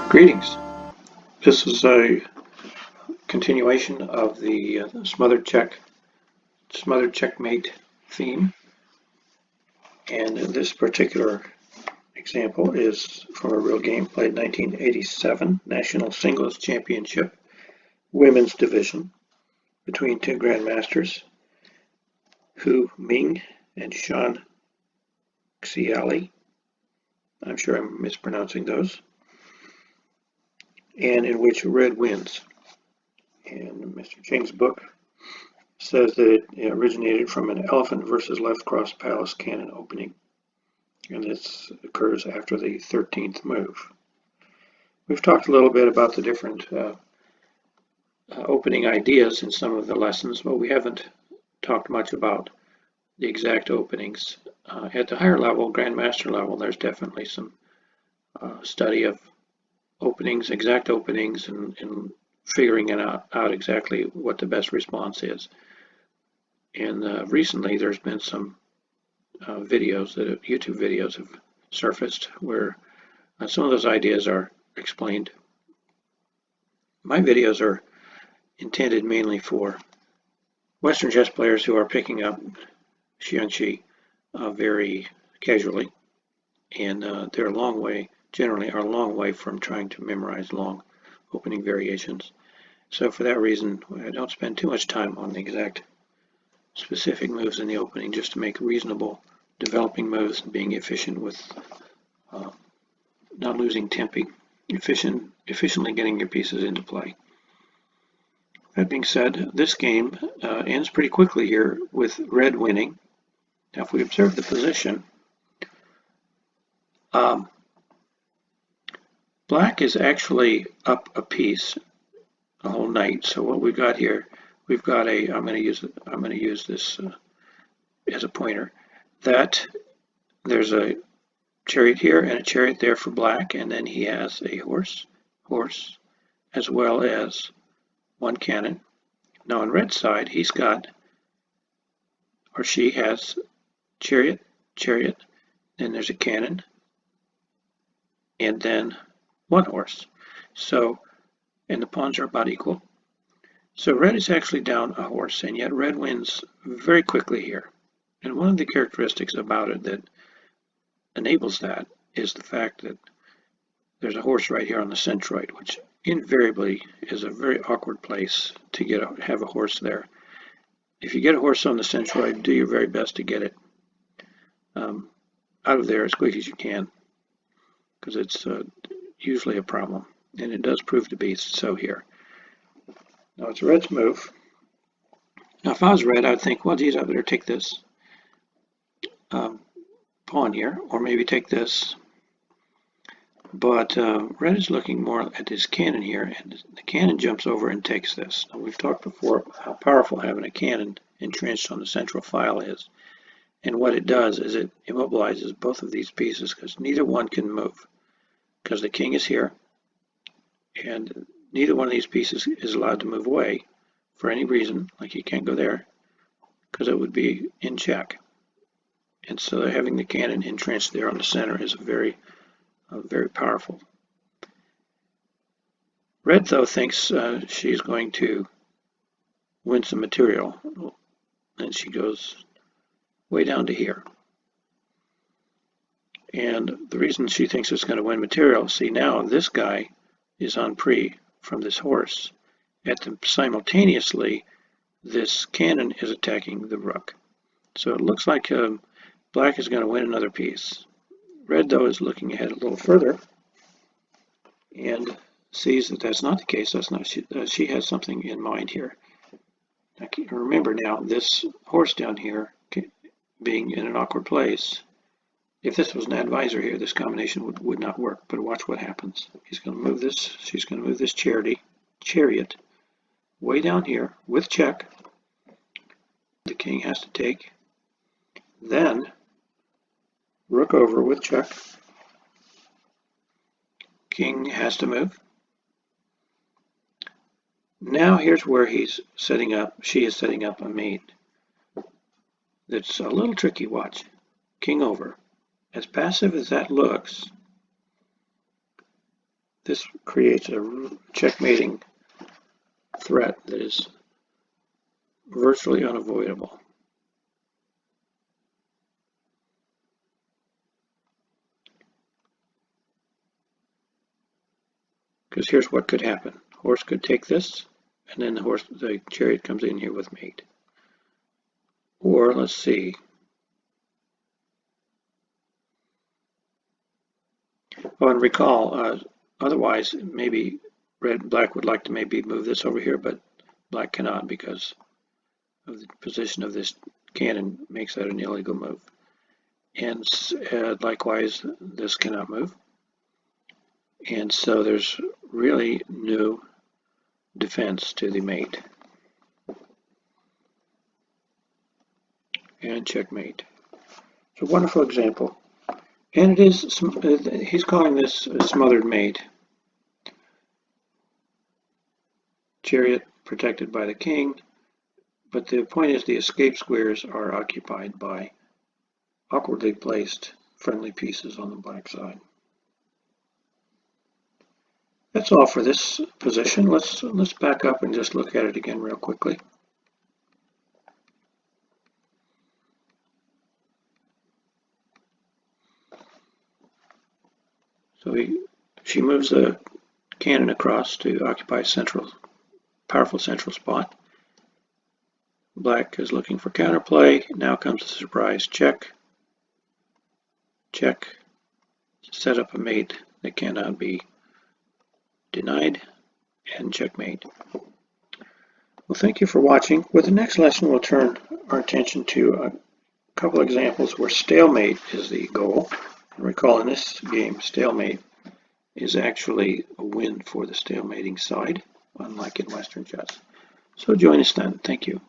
Greetings. This is a continuation of the Smothered Checkmate theme, and this particular example is from a real game played in 1987 National Singles Championship Women's Division between two grandmasters, Hu Ming and Xiangqi. I'm sure I'm mispronouncing those. And in which red wins. And Mr. Cheng's book says that it originated from an elephant versus left cross palace cannon opening. And this occurs after the 13th move. We've talked a little bit about the different opening ideas in some of the lessons, but we haven't talked much about the exact openings. At the higher level, grandmaster level, there's definitely some study of openings, exact openings, and figuring it out exactly what the best response is. And recently there's been some YouTube videos have surfaced where some of those ideas are explained. My videos are intended mainly for Western chess players who are picking up Xiangqi very casually, and they're generally are a long way from trying to memorize long opening variations. So for that reason, I don't spend too much time on the exact specific moves in the opening, just to make reasonable developing moves and being efficient with not losing tempi, efficiently getting your pieces into play. That being said, this game ends pretty quickly here with red winning. Now if we observe the position, Black is actually up a piece a whole knight. So what we've got here, we've got a. I'm going to use this as a pointer. That there's a chariot here and a chariot there for Black, and then he has a horse, as well as one cannon. Now on Red's side, he's got, or she has, chariot, then there's a cannon, and then one horse. So, and the pawns are about equal. So Red is actually down a horse, and yet Red wins very quickly here. And one of the characteristics about it that enables that is the fact that there's a horse right here on the centroid, which invariably is a very awkward place to have a horse there. If you get a horse on the centroid, do your very best to get it out of there as quick as you can, because it's usually a problem, and it does prove to be so here. Now it's Red's move. Now if I was Red, I'd think, well, geez, I better take this pawn here, or maybe take this. But Red is looking more at his cannon here, and the cannon jumps over and takes this. Now we've talked before how powerful having a cannon entrenched on the central file is. And what it does is it immobilizes both of these pieces, because neither one can move. Because the king is here, and neither one of these pieces is allowed to move away for any reason, like he can't go there, because it would be in check. And so having the cannon entrenched there on the center is very powerful. Red, though, thinks she's going to win some material, and she goes way down to here. And the reason she thinks it's going to win material, see now this guy is on pre from this horse. Simultaneously, this cannon is attacking the rook. So it looks like Black is going to win another piece. Red, though, is looking ahead a little further and sees that that's not the case. That's not. She has something in mind here. Now, remember now, this horse down here being in an awkward place. If this was an advisor here, this combination would not work, but watch what happens. He's going to move this, she's going to move this chariot way down here with check. The king has to take. Then rook over with check. King has to move. Now here's where she is setting up a mate. That's a little tricky, watch. King over. As passive as that looks, this creates a checkmating threat that is virtually unavoidable. Because here's what could happen. Horse could take this, and then the chariot comes in here with mate. Or let's see. Oh, and recall, otherwise maybe black would like to maybe move this over here, but black cannot because of the position of this cannon makes that an illegal move. And likewise, this cannot move. And so there's really no defense to the mate. And checkmate. It's a wonderful example. And it is, he's calling this a smothered mate. Chariot protected by the king, but the point is the escape squares are occupied by awkwardly placed friendly pieces on the black side. That's all for this position. Let's back up and just look at it again real quickly. So she moves the cannon across to occupy powerful central spot. Black is looking for counterplay. Now comes the surprise check. Check. Set up a mate that cannot be denied, and checkmate. Well, thank you for watching. With the next lesson, we'll turn our attention to a couple examples where stalemate is the goal. And recall in this game, stalemate is actually a win for the stalemating side, unlike in Western chess. So join us then. Thank you.